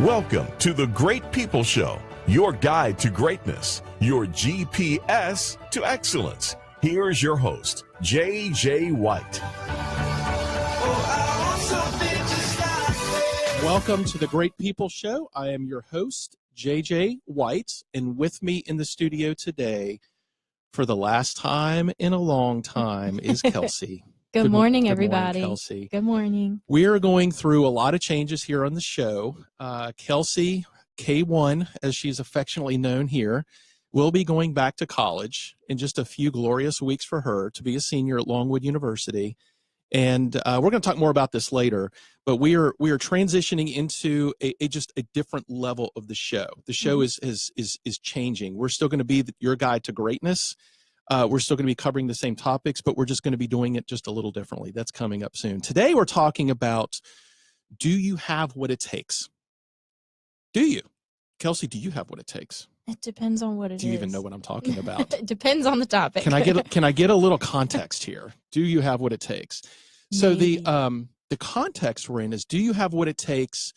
Welcome to the Great People Show, your guide to greatness, your GPS to excellence. Here's your host, J.J. White. Welcome to the Great People Show. I am your host, J.J. White, and with me in the studio today, for the last time in a long time, is Kelsey. Good morning, Good everybody. morning, Kelsey. Good morning. We are going through a lot of changes here on the show. Kelsey, K1, as she's affectionately known here, will be going back to college in just a few glorious weeks for her to be a senior at Longwood University. And we're going to talk more about this later, but we are transitioning into just a different level of the show. The show is changing. We're still going to be your guide to greatness. We're still going to be covering the same topics, but we're just going to be doing it just a little differently. That's coming up soon. Today, we're talking about, do you have what it takes? Do you? Kelsey, do you have what it takes? It depends on what it is. Do you even know what I'm talking about? It depends on the topic. Can I get a little context here? Do you have what it takes? So Maybe. the context we're in is, do you have what it takes?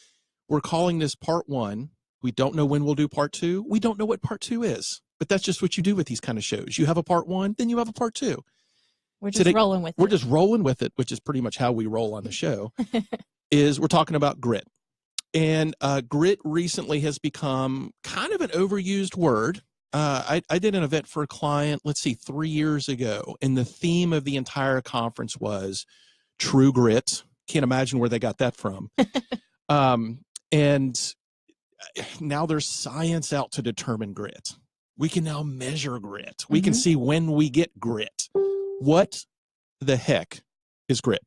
We're calling this part one. We don't know when we'll do part two. We don't know what part two is. But that's just what you do with these kind of shows. You have a part one, then you have a part two. We're just rolling with it. We're just rolling with it, which is pretty much how we roll on the show, is we're talking about grit. And grit recently has become kind of an overused word. I did an event for a client, 3 years ago, and the theme of the entire conference was true grit. Can't imagine where they got that from. And now there's science out to determine grit. We can now measure grit. We can see when we get grit. What the heck is grit?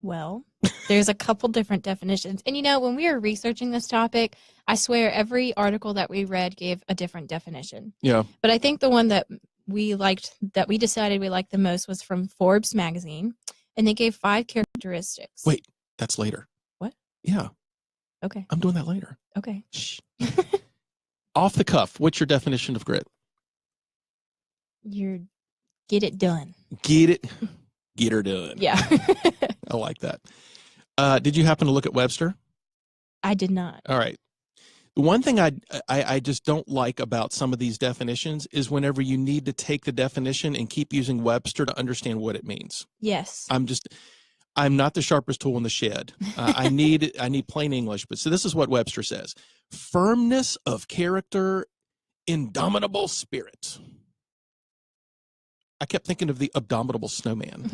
Well, there's a couple different definitions. And, when we were researching this topic, I swear every article that we read gave a different definition. Yeah. But I think the one that we decided we liked the most was from Forbes magazine. And they gave 5 characteristics. Wait, that's later. What? Yeah. Okay. I'm doing that later. Okay. Shh. Off the cuff, what's your definition of grit? Get it done. Get her done. Yeah. I like that. Did you happen to look at Webster? I did not. All right. The one thing I just don't like about some of these definitions is whenever you need to take the definition and keep using Webster to understand what it means. Yes. I'm not the sharpest tool in the shed. I need plain English. But so this is what Webster says: firmness of character, indomitable spirit. I kept thinking of the abominable snowman,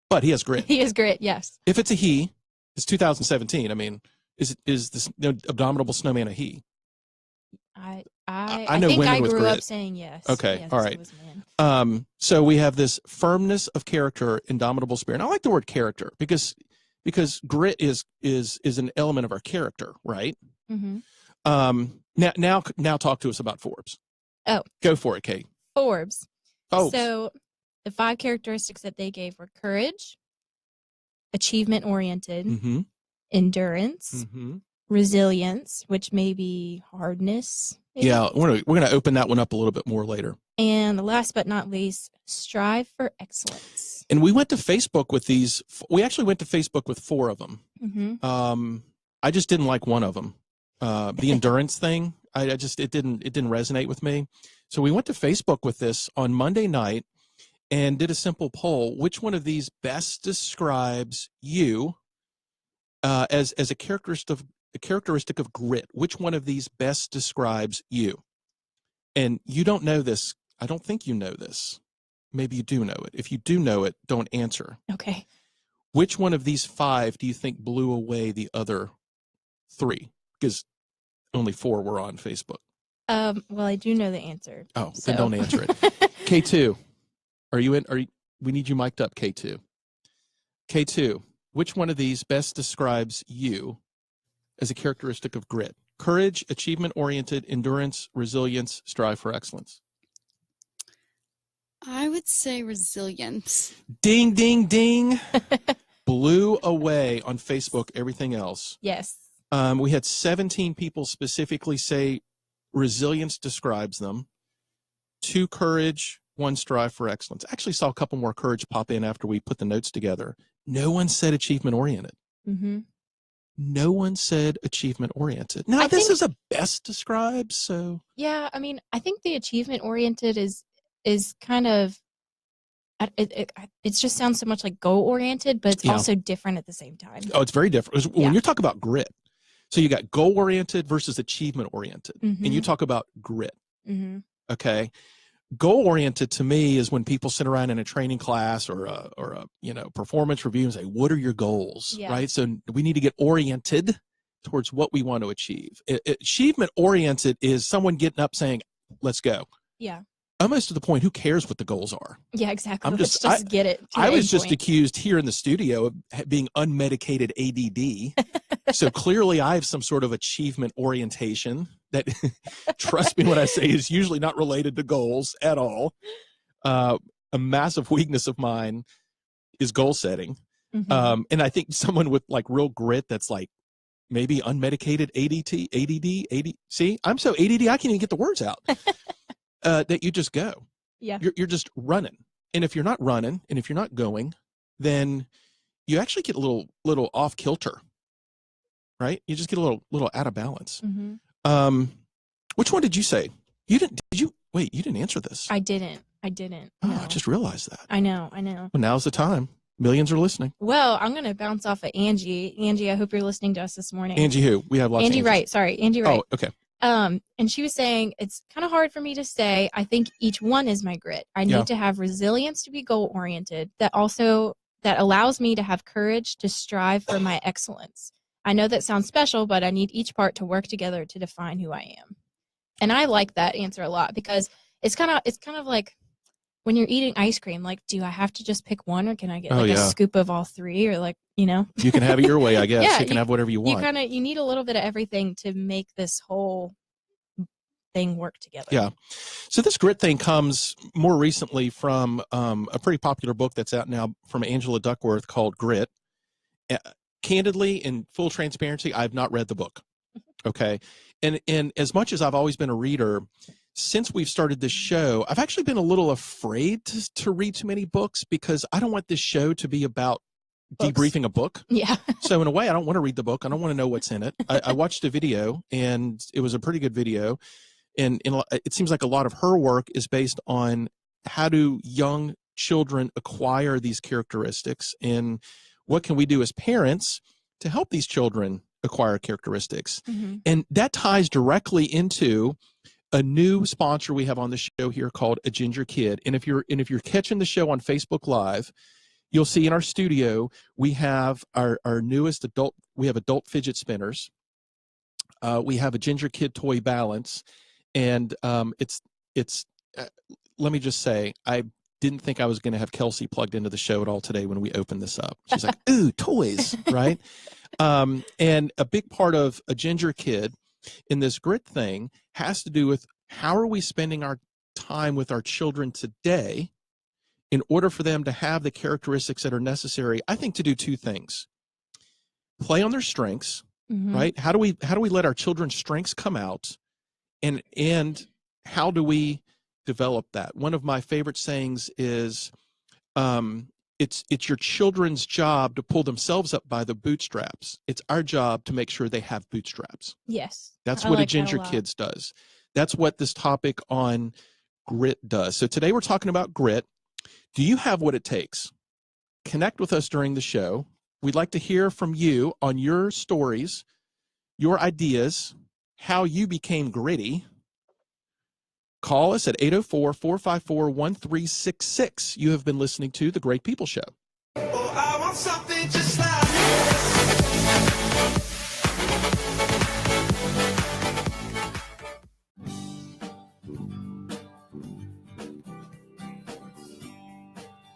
but he has grit. He has grit. Yes. If it's a he, it's 2017. I mean, is this abominable snowman a he? I know think women I with grew grit. up saying yes. Okay, Yes, all right. it was a man. So we have this firmness of character, indomitable spirit. And I like the word character because grit is an element of our character, right? Mm-hmm. Now talk to us about Forbes. Oh, go for it, Kate. Forbes. Oh, So the 5 characteristics that they gave were courage, achievement-oriented, mm-hmm, endurance, mm-hmm. resilience, which may be hardness. Maybe. Yeah, we're gonna open that one up a little bit more later. And last but not least, strive for excellence. And we went to Facebook with these. We actually went to Facebook with 4 of them. Mm-hmm. I just didn't like one of them. The endurance thing, it didn't resonate with me. So we went to Facebook with this on Monday night and did a simple poll. Which one of these best describes you as a characteristic of grit? Which one of these best describes you? And you don't know this. I don't think you know this. Maybe you do know it. If you do know it, don't answer. Okay. Which one of these 5 do you think blew away the other 3? Because only 4 were on Facebook. Well, I do know the answer. Oh, so. then don't answer it. K2, are you in? We need you mic'd up, K2. K2, which one of these best describes you as a characteristic of grit? Courage, achievement-oriented, endurance, resilience, strive for excellence. I would say resilience. Ding, ding, ding. Blew away on Facebook everything else. Yes. We had 17 people specifically say resilience describes them. 2 courage, 1 strive for excellence. Actually saw a couple more courage pop in after we put the notes together. No one said achievement oriented. Mm-hmm. no one said achievement oriented. Now, I this think- is a best described, so Yeah, I mean, I think the achievement oriented is kind of it just sounds so much like goal oriented, but it's Yeah. also different at the same time. oh, it's very different. Yeah. When you're talking about grit, so you got goal oriented versus achievement oriented, and you talk about grit. Mm-hmm. Okay, goal oriented to me is when people sit around in a training class or a performance review and say, "What are your goals?" Yeah. Right. So we need to get oriented towards what we want to achieve. Achievement oriented is someone getting up saying, "Let's go." Yeah. Almost to the point, who cares what the goals are? Yeah, exactly. I'm Let's just- just get it. To I the was end just point. accused here in the studio of being unmedicated ADD. So clearly I have some sort of achievement orientation that, trust me when I say, is usually not related to goals at all. A massive weakness of mine is goal setting. Mhm. And I think someone with like real grit that's like maybe unmedicated ADD. See, I'm so ADD, I can't even get the words out. That you just go. Yeah. You're just running. And if you're not running and if you're not going, then you actually get a little off kilter, right? You just get a little out of balance. Mhm. Which one did you say? You didn't answer this. I didn't. Oh, No. I just realized that. I know. Well, now's the time. Millions are listening. Well, I'm going to bounce off of Angie. Angie, I hope you're listening to us this morning. Angie who? We have lots Angie of Angies. Wright. Sorry, Angie Wright. Oh, okay. And she was saying it's kind of hard for me to say. I think each one is my grit. I need Yeah. to have resilience to be goal oriented. That allows me to have courage to strive for my excellence. I know that sounds special, but I need each part to work together to define who I am. And I like that answer a lot because it's kind of like when you're eating ice cream. Like, do I have to just pick one, or can I get Oh, like yeah. a scoop of all three, or like You can have it your way, I guess. Yeah, you can have whatever you want. you need a little bit of everything to make this whole thing work together. Yeah. So this grit thing comes more recently from a pretty popular book that's out now from Angela Duckworth called Grit. Candidly, in full transparency, I've not read the book. Okay. And as much as I've always been a reader, since we've started this show, I've actually been a little afraid to read too many books because I don't want this show to be about Books. debriefing a book. Yeah. So in a way, I don't want to read the book. I don't want to know what's in it. I watched a video, and it was a pretty good video. And it seems like a lot of her work is based on how do young children acquire these characteristics, and what can we do as parents to help these children acquire characteristics. Mhm. And that ties directly into a new sponsor we have on the show here called A Ginger Kid. And if you're catching the show on Facebook Live, you'll see in our studio we have our newest adult fidget spinners. We have a Ginger Kid toy balance, and it's let me just say, I didn't think I was going to have Kelsey plugged into the show at all today when we opened this up. She's like, "Ooh, toys!" Right? And a big part of A Ginger Kid in this grit thing has to do with how are we spending our time with our children today in order for them to have the characteristics that are necessary, I think, to do two things: play on their strengths, Mhm. right? How do we let our children's strengths come out, and how do we develop that? One of my favorite sayings is, it's your children's job to pull themselves up by the bootstraps. It's our job to make sure they have bootstraps. Yes. That's I what like A that a Ginger lot. Kids does. That's what this topic on grit does. So today we're talking about grit. Do you have what it takes? Connect with us during the show. We'd like to hear from you on your stories, your ideas, how you became gritty. Call us at 804-454-1366. You have been listening to The Great People Show. Oh, I want something just like this.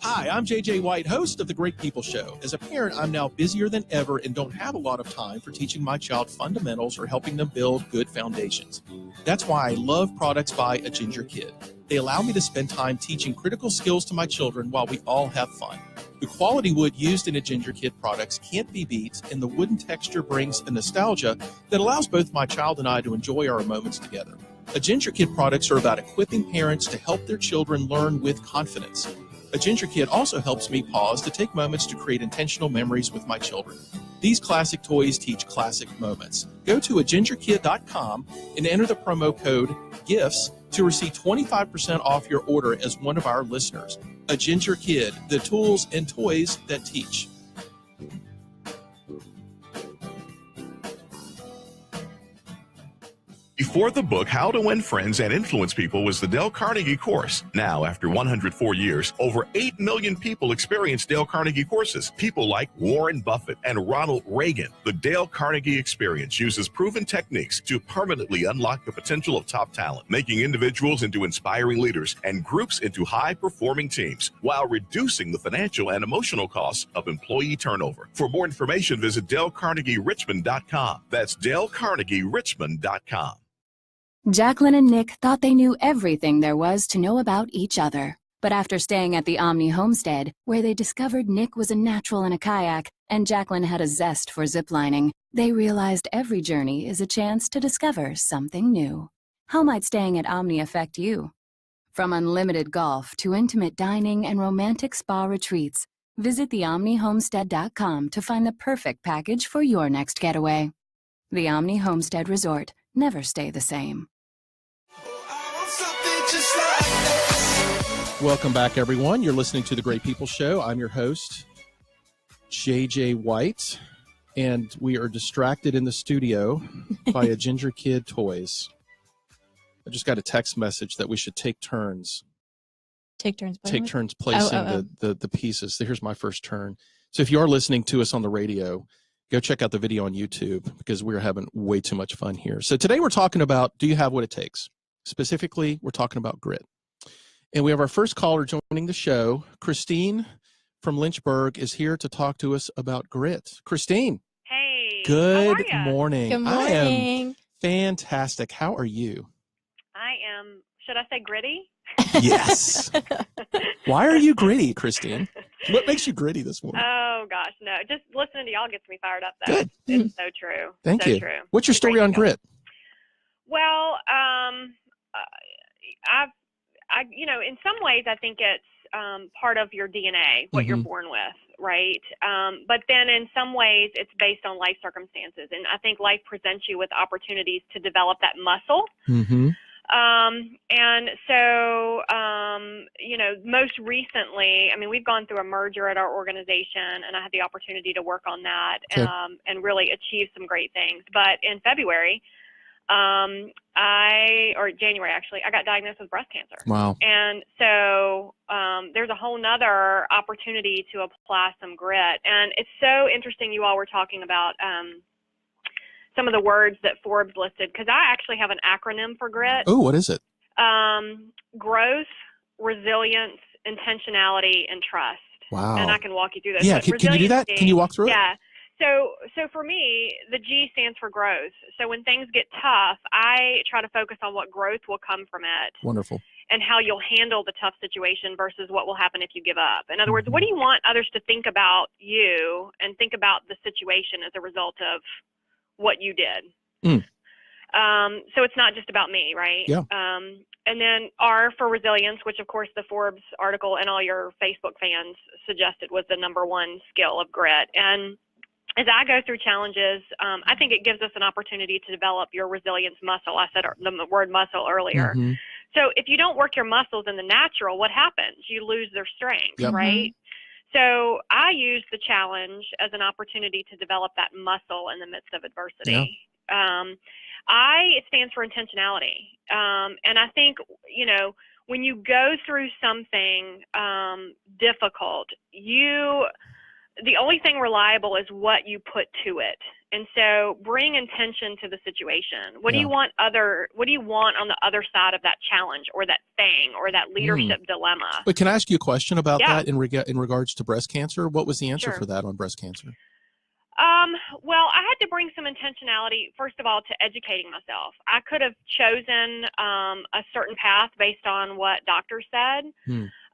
Hi, I'm JJ White, host of The Great People Show. As a parent, I'm now busier than ever and don't have a lot of time for teaching my child fundamentals or helping them build good foundations. That's why I love products by A Ginger Kid. They allow me to spend time teaching critical skills to my children while we all have fun. The quality wood used in A Ginger Kid products can't be beat, and the wooden texture brings a nostalgia that allows both my child and I to enjoy our moments together. A Ginger Kid products are about equipping parents to help their children learn with confidence. A Ginger Kid also helps me pause to take moments to create intentional memories with my children. These classic toys teach classic moments. Go to agingerkid.com and enter the promo code GIFTS to receive 25% off your order as one of our listeners. A Ginger Kid, the tools and toys that teach. Before the book, How to Win Friends and Influence People was the Dale Carnegie course. Now, after 104 years, over 8 million people experience Dale Carnegie courses. People like Warren Buffett and Ronald Reagan. The Dale Carnegie experience uses proven techniques to permanently unlock the potential of top talent, making individuals into inspiring leaders and groups into high-performing teams, while reducing the financial and emotional costs of employee turnover. For more information, visit DaleCarnegieRichmond.com. That's DaleCarnegieRichmond.com. Jacqueline and Nick thought they knew everything there was to know about each other. But after staying at the Omni homestead, where they discovered Nick was a natural in a kayak and Jacqueline had a zest for ziplining, they realized every journey is a chance to discover something new. How might staying at Omni affect you? From unlimited golf to intimate dining and romantic spa retreats, visit theomnihomestead.com to find the perfect package for your next getaway. The Omni Homestead Resort. Never stay the same. I want something just like this. Welcome back, everyone. You're listening to The Great People Show. I'm your host, JJ White, and we are distracted in the studio by a Ginger Kid Toys. I just got a text message that we should take turns. Take turns playing. Placing the pieces. So here's my first turn. So if you are listening to us on the radio, go check out the video on YouTube because we're having way too much fun here. So today we're talking about, do you have what it takes? Specifically, we're talking about grit. And we have our first caller joining the show. Christine from Lynchburg is here to talk to us about grit. Christine. Hey. Good how are ya? morning. Good I am morning. fantastic. How are you? I am, should I say gritty? Yes. Why are you gritty, Christine? What makes you gritty this morning? Oh, gosh, no. Just listening to y'all gets me fired up, though. Good. It's so true. Thank so you. True. What's your It's a great story on deal. grit? Well, in some ways, I think it's part of your DNA, what you're born with, right? But then in some ways, it's based on life circumstances. And I think life presents you with opportunities to develop that muscle. Mm-hmm. And so, most recently, we've gone through a merger at our organization, and I had the opportunity to work on that Okay. and really achieve some great things. But in February, January actually, I got diagnosed with breast cancer. Wow. And so there's a whole nother opportunity to apply some grit. And it's so interesting you all were talking about some of the words that Forbes listed, because I actually have an acronym for grit. Oh, what is it? Growth, resilience, intentionality, and trust. Wow. And I can walk you through those. Yeah, But can you do that? Can you walk through it? Yeah. So for me, the G stands for growth. So when things get tough, I try to focus on what growth will come from it. Wonderful. And how you'll handle the tough situation versus what will happen if you give up. In other words, what do you want others to think about you and think about the situation as a result of what you did? So it's not just about me, right? Yeah. And then R for resilience, which of course the Forbes article and all your Facebook fans suggested was the number one skill of grit. And as I go through challenges, I think it gives us an opportunity to develop your resilience muscle. I said the word muscle earlier. Mm-hmm. So if you don't work your muscles in the natural, what happens? You lose their strength, Yep. right? So I use the challenge as an opportunity to develop that muscle in the midst of adversity. It stands for intentionality. And I think, when you go through something difficult, the only thing reliable is what you put to it. And so bring intention to the situation. What do you want on the other side of that challenge or that thing or that leadership dilemma? But can I ask you a question about that in regards to breast cancer? What was the answer Sure. for that on breast cancer? Well, I had to bring some intentionality, first of all, to educating myself. I could have chosen a certain path based on what doctors said.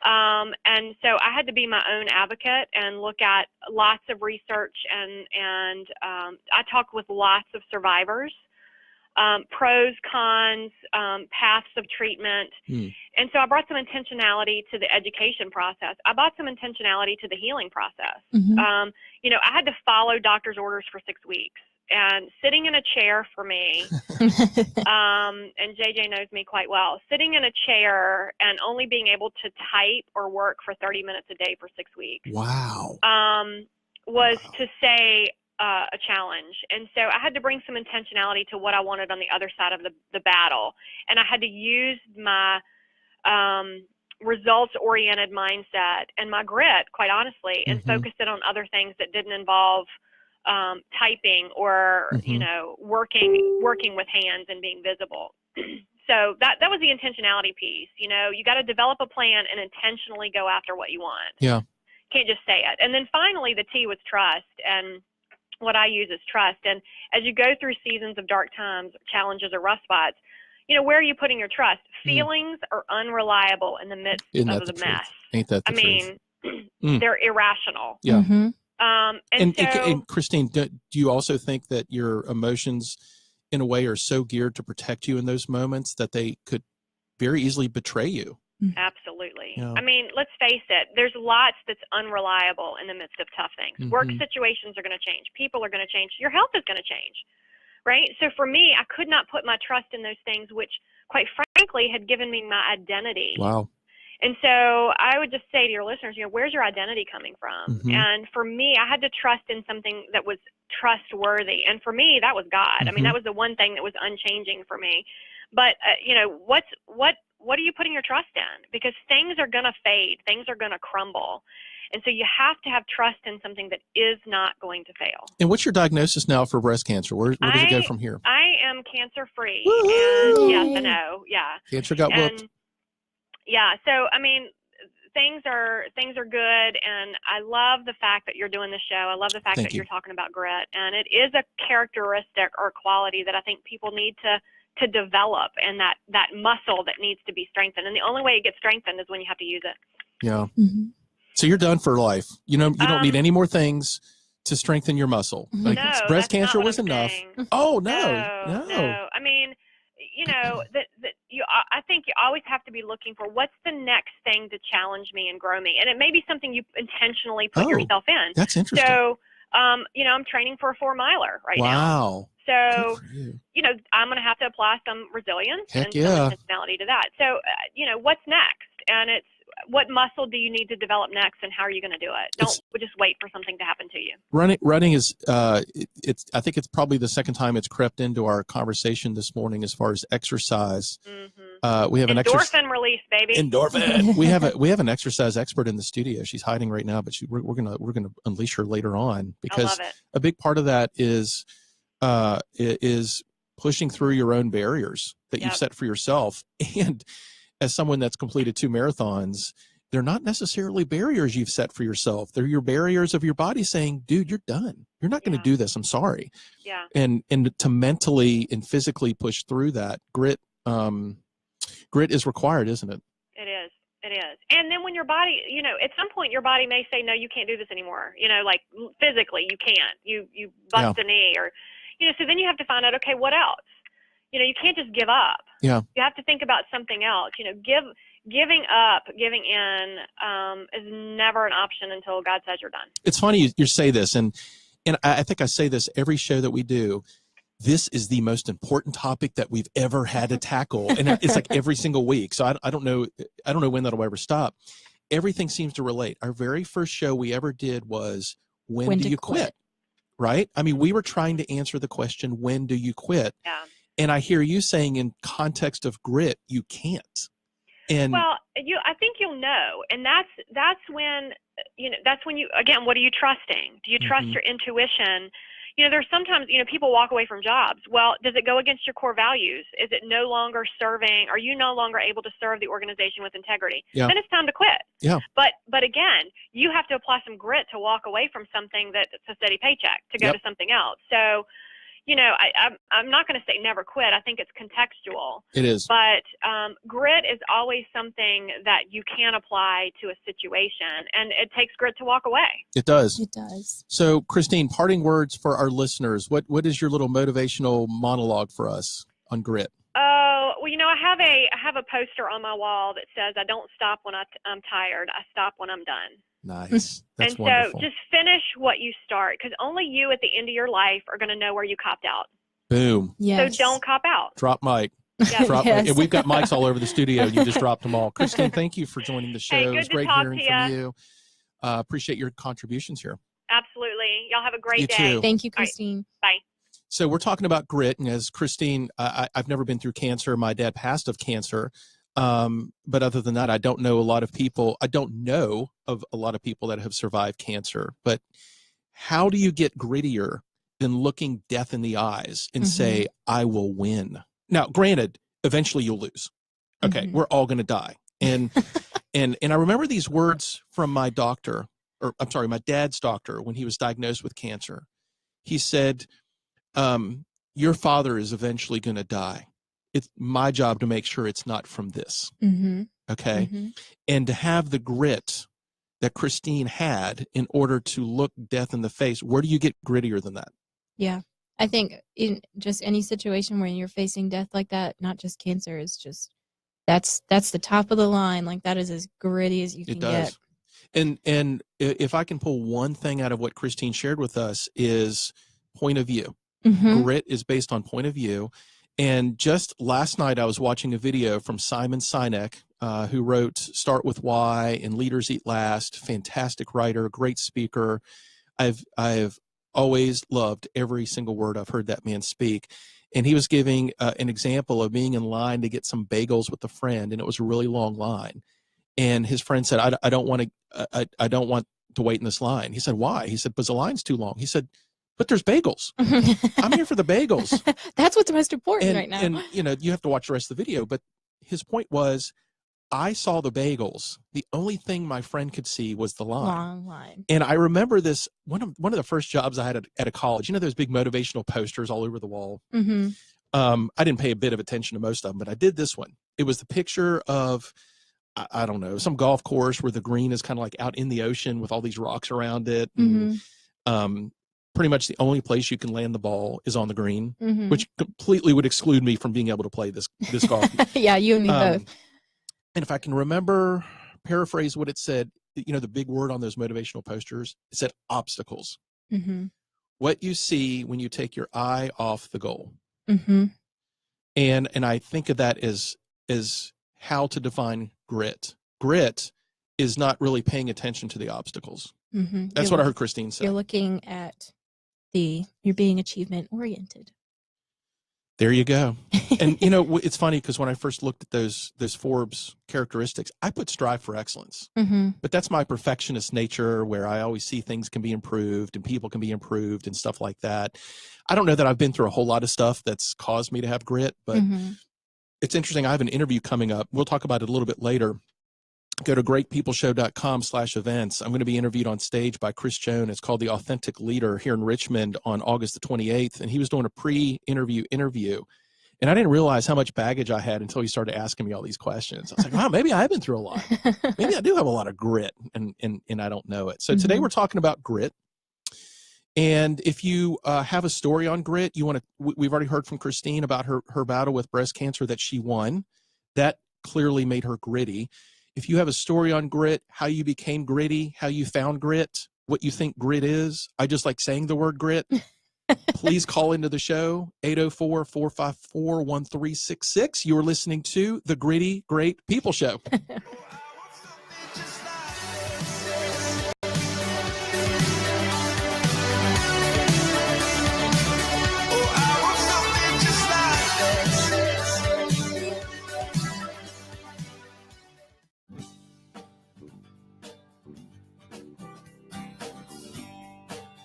And so I had to be my own advocate and look at lots of research and I talked with lots of survivors pros, cons, paths of treatment. And so I brought some intentionality to the education process. I brought some intentionality to the healing process. You know, I had to follow doctor's orders for 6 weeks. And sitting in a chair for me, and JJ knows me quite well, sitting in a chair and only being able to type or work for 30 minutes a day for 6 weeks. Wow. Was to say a challenge. And so I had to bring some intentionality to what I wanted on the other side of the battle. And I had to use my results-oriented mindset and my grit, quite honestly, and focus it on other things that didn't involve typing or, you know, working with hands and being visible. So that was the intentionality piece. You know, you got to develop a plan and intentionally go after what you want. Yeah. Can't just say it. And then finally, the T was trust. And what I use is trust. And as you go through seasons of dark times, challenges, or rough spots, you know, where are you putting your trust? Feelings are unreliable in the midst of the mess. Ain't that the truth? They're irrational. Yeah. And Christine, do you also think that your emotions, in a way, are so geared to protect you in those moments that they could very easily betray you? Absolutely. Yeah. I mean, let's face it, there's lots that's unreliable in the midst of tough things. Work situations are going to change. People are going to change. Your health is going to change, right? So for me, I could not put my trust in those things, which, quite frankly, had given me my identity. Wow. And so I would just say to your listeners, you know, where's your identity coming from? And for me, I had to trust in something that was trustworthy. And for me, that was God. I mean, that was the one thing that was unchanging for me. But, you know, what are you putting your trust in? Because things are going to fade. Things are going to crumble. And so you have to have trust in something that is not going to fail. And what's your diagnosis now for breast cancer? Where does it go from here? I am cancer-free. And yes, I know. Yeah. Cancer got whooped. Yeah. So, I mean, things are good. And I love the fact that you're doing the show. I love the fact that you're talking about grit. And it is a characteristic or quality that I think people need to develop, and that muscle that needs to be strengthened. And the only way it gets strengthened is when you have to use it. Yeah. So you're done for life. You know, you don't need any more things to strengthen your muscle. Like no, breast cancer was enough. Saying. Oh, no. No. I mean, you know, I think you always have to be looking for what's the next thing to challenge me and grow me. And it may be something you intentionally put yourself in. That's interesting. So, you know, I'm training for a 4-miler right now. Wow. So, you know, I'm going to have to apply some resilience and some intentionality to that. So, you know, what's next? And it's, what muscle do you need to develop next, and how are you going to do it? Don't just wait for something to happen to you. Running is, I think it's probably the second time it's crept into our conversation this morning as far as exercise. We have an endorphin release, baby. Endorphin. we have an exercise expert in the studio. She's hiding right now, but we're gonna unleash her later on, because a big part of that is pushing through your own barriers that you've set for yourself. And as someone that's completed 2 marathons, they're not necessarily barriers you've set for yourself. They're your barriers of your body saying, dude, you're done. You're not going to do this. I'm sorry. Yeah. And to mentally and physically push through that, grit is required, isn't it? It is. It is. And then when your body, you know, at some point your body may say, no, you can't do this anymore. You know, like physically you can't. You bust a knee, or, you know, so then you have to find out, okay, what else? You know, you can't just give up. Yeah. You have to think about something else. You know, giving up, giving in is never an option until God says you're done. It's funny you say this, and I think I say this every show that we do. This is the most important topic that we've ever had to tackle, and it's like every single week. So I don't know when that'll ever stop. Everything seems to relate. Our very first show we ever did was when do you quit? Right? I mean, we were trying to answer the question, when do you quit? Yeah. And I hear you saying, in context of grit, you can't. And well, I think you'll know, and that's when, you know, that's when you, again, what are you trusting? Do you trust your intuition? You know, there's sometimes, you know, people walk away from jobs. Well, does it go against your core values? Is it no longer serving? Are you no longer able to serve the organization with integrity? Yeah. Then it's time to quit. Yeah. But again, you have to apply some grit to walk away from something that's a steady paycheck to go to something else. So, I'm not going to say never quit. I think it's contextual. It is. But grit is always something that you can apply to a situation, and it takes grit to walk away. It does. It does. So, Christine, parting words for our listeners. What is your little motivational monologue for us on grit? Oh, well, I have a poster on my wall that says, "I don't stop when I'm tired. I stop when I'm done." Nice. That's and wonderful. so just finish what you start, because only you at the end of your life are going to know where you copped out. Boom. Yes. So don't cop out. Drop mic. Yeah. Drop Yes. mic. We've got mics all over the studio. You just dropped them all. Christine, thank you for joining the show. Hey, It good was to great talk hearing to from ya. you. Appreciate your contributions here. Absolutely. Y'all have a great You day. too. Thank you, All right. Christine. Bye. So we're talking about grit, and as Christine, I've never been through cancer. My dad passed of cancer, but other than that, I don't know a lot of people. I don't know of a lot of people that have survived cancer. But how do you get grittier than looking death in the eyes and say, "I will win"? Now, granted, eventually you'll lose. Okay, we're all going to die, and and I remember these words from my doctor, or I'm sorry, my dad's doctor, when he was diagnosed with cancer. He said, your father is eventually going to die. It's my job to make sure it's not from this. Mm-hmm. Okay. Mm-hmm. And to have the grit that Christine had in order to look death in the face, where do you get grittier than that? Yeah. I think in just any situation where you're facing death like that, not just cancer, is just that's the top of the line. Like, that is as gritty as you It can does. get. And if I can pull one thing out of what Christine shared with us is point of view. Mm-hmm. Grit is based on point of view. And just last night, I was watching a video from Simon Sinek, who wrote Start With Why and Leaders Eat Last. Fantastic writer, great speaker. I've always loved every single word I've heard that man speak. And he was giving an example of being in line to get some bagels with a friend, and it was a really long line. And his friend said, I don't want to wait in this line. He said, why? He said, because the line's too long. He said, but there's bagels. I'm here for the bagels. That's what's most important right now. And, you have to watch the rest of the video. But his point was, I saw the bagels. The only thing my friend could see was the line. Long line. And I remember this, one of the first jobs I had at a college, those big motivational posters all over the wall. Mm-hmm. I didn't pay a bit of attention to most of them, but I did this one. It was the picture of, I don't know, some golf course where the green is kind of like out in the ocean with all these rocks around it. And, pretty much the only place you can land the ball is on the green, which completely would exclude me from being able to play this golf. Yeah, you and me both. And if I can paraphrase what it said, the big word on those motivational posters, it said obstacles. Mm-hmm. What you see when you take your eye off the goal. Mm-hmm. And I think of that as how to define grit. Grit is not really paying attention to the obstacles. Mm-hmm. That's what I heard Christine say. You're looking at you're being achievement oriented. There you go. And it's funny because when I first looked at those Forbes characteristics, I put strive for excellence. Mm-hmm. But that's my perfectionist nature, where I always see things can be improved and people can be improved and stuff like that. I don't know that I've been through a whole lot of stuff that's caused me to have grit, but it's interesting. I have an interview coming up. We'll talk about it a little bit later. Go to greatpeopleshow.com/events. I'm going to be interviewed on stage by Chris Jones. It's called The Authentic Leader here in Richmond on August the 28th. And he was doing a pre-interview interview. And I didn't realize how much baggage I had until he started asking me all these questions. I was like, wow, maybe I have been through a lot. Maybe I do have a lot of grit and I don't know it. So today we're talking about grit. And if you have a story on grit, we've already heard from Christine about her battle with breast cancer that she won. That clearly made her gritty. If you have a story on grit, how you became gritty, how you found grit, what you think grit is, I just like saying the word grit, please call into the show, 804-454-1366. You're listening to The Gritty Great People Show.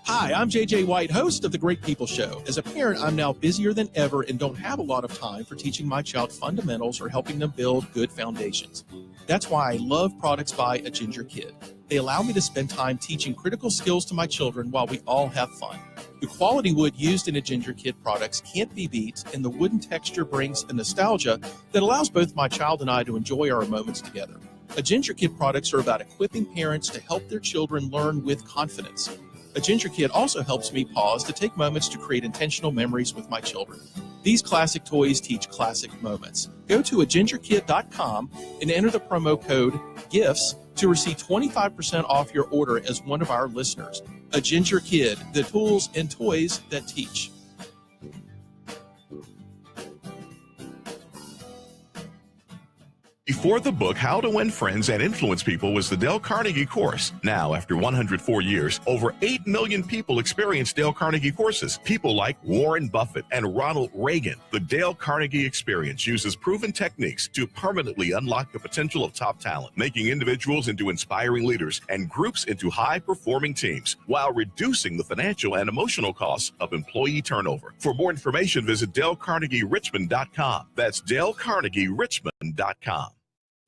Hi, I'm JJ White, host of The Great People Show. As a parent, I'm now busier than ever and don't have a lot of time for teaching my child fundamentals or helping them build good foundations. That's why I love products by A Ginger Kid. They allow me to spend time teaching critical skills to my children while we all have fun. The quality wood used in a Ginger Kid products can't be beat, and the wooden texture brings a nostalgia that allows both my child and I to enjoy our moments together. A Ginger Kid products are about equipping parents to help their children learn with confidence. A Ginger Kid also helps me pause to take moments to create intentional memories with my children. These classic toys teach classic moments. Go to agingerkid.com and enter the promo code GIFTS to receive 25% off your order as one of our listeners. A Ginger Kid, the tools and toys that teach. Before the book How to Win Friends and Influence People was the Dale Carnegie course. Now, after 104 years, over 8 million people experience Dale Carnegie courses. People like Warren Buffett and Ronald Reagan. The Dale Carnegie experience uses proven techniques to permanently unlock the potential of top talent, making individuals into inspiring leaders and groups into high-performing teams, while reducing the financial and emotional costs of employee turnover. For more information, visit DaleCarnegieRichmond.com. That's DaleCarnegieRichmond.com.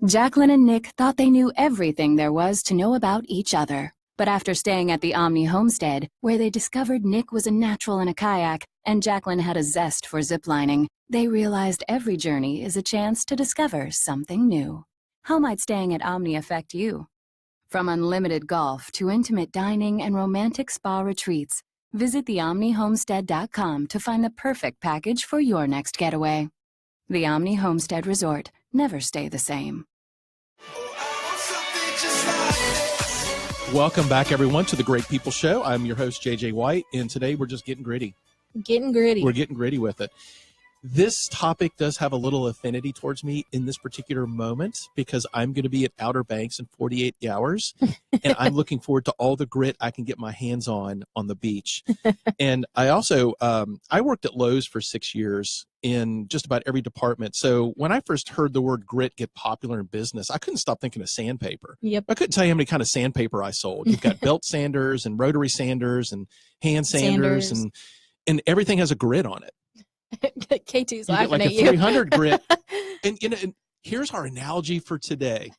Jacqueline and Nick thought they knew everything there was to know about each other. But after staying at the Omni homestead, where they discovered Nick was a natural in a kayak and Jacqueline had a zest for ziplining, they realized every journey is a chance to discover something new. How might staying at Omni affect you? From unlimited golf to intimate dining and romantic spa retreats, visit theomnihomestead.com to find the perfect package for your next getaway. The Omni Homestead Resort. Never stay the same. Welcome back, everyone, to the Great People Show. I'm your host, JJ White, and today we're just getting gritty. Getting gritty. We're getting gritty with it. This topic does have a little affinity towards me in this particular moment because I'm going to be at Outer Banks in 48 hours, and I'm looking forward to all the grit I can get my hands on the beach. And I also, I worked at Lowe's for 6 years in just about every department. So when I first heard the word grit get popular in business, I couldn't stop thinking of sandpaper. Yep. I couldn't tell you how many kind of sandpaper I sold. You've got belt sanders and rotary sanders and hand sanders. And everything has a grit on it. K2's You get laughing like at a you. 300 grit. And here's our analogy for today.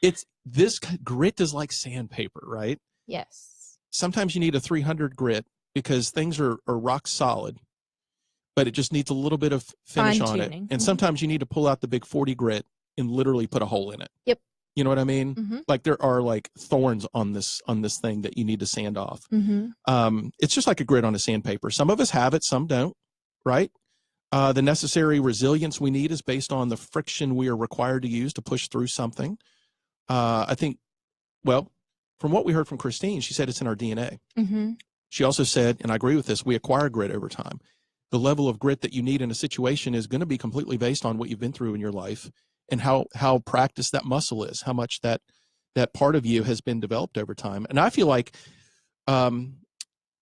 It's this grit is like sandpaper, right? Yes. Sometimes you need a 300 grit because things are rock solid, but it just needs a little bit of finish on it. Fine-tuning. And sometimes you need to pull out the big 40 grit and literally put a hole in it. Yep. You know what I mean? Mm-hmm. Like there are like thorns on this thing that you need to sand off. Mm-hmm. It's just like a grit on a sandpaper. Some of us have it, some don't, right? The necessary resilience we need is based on the friction we are required to use to push through something. I think, well, from what we heard from Christine, she said it's in our DNA. Mm-hmm. She also said, and I agree with this, we acquire grit over time. The level of grit that you need in a situation is going to be completely based on what you've been through in your life and how practiced that muscle is, how much that part of you has been developed over time. And I feel like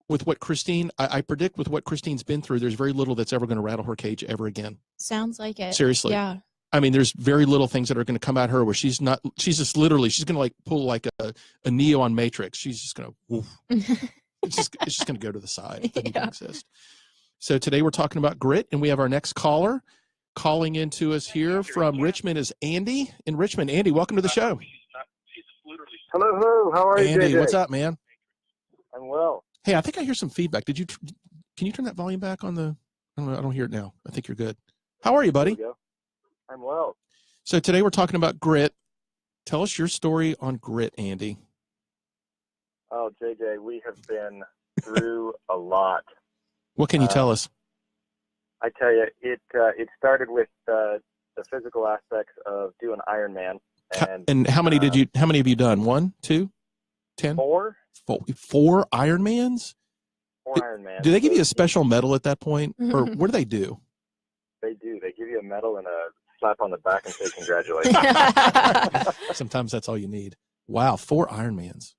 with what Christine, I predict with what Christine's been through, there's very little that's ever going to rattle her cage ever again. Sounds like it. Seriously. Yeah. I mean, there's very little things that are going to come at her where she's just literally, she's going to like pull like a Neo on Matrix. She's just going to, woof. It's just going to go to the side. It doesn't even exist. So today we're talking about grit, and we have our next caller calling into us here from Richmond is Andy in Richmond. Andy, welcome to the show. Hello. How are you, Andy, JJ? what's up, man? I'm well. Hey, I think I hear some feedback. Can you turn that volume back on the, I don't hear it now. I think you're good. How are you, buddy? There we go. I'm well. So today we're talking about grit. Tell us your story on grit, Andy. Oh, JJ, we have been through a lot. What can you tell us? I tell you, it started with the physical aspects of doing Ironman. And how many how many have you done? 1, 2, 10? 4? 4 Ironmans? 4 Ironmans. Do they give you a special medal at that point? Or what do they do? They do. They give you a medal and a slap on the back and say congratulations. Sometimes that's all you need. Wow, 4 Ironmans.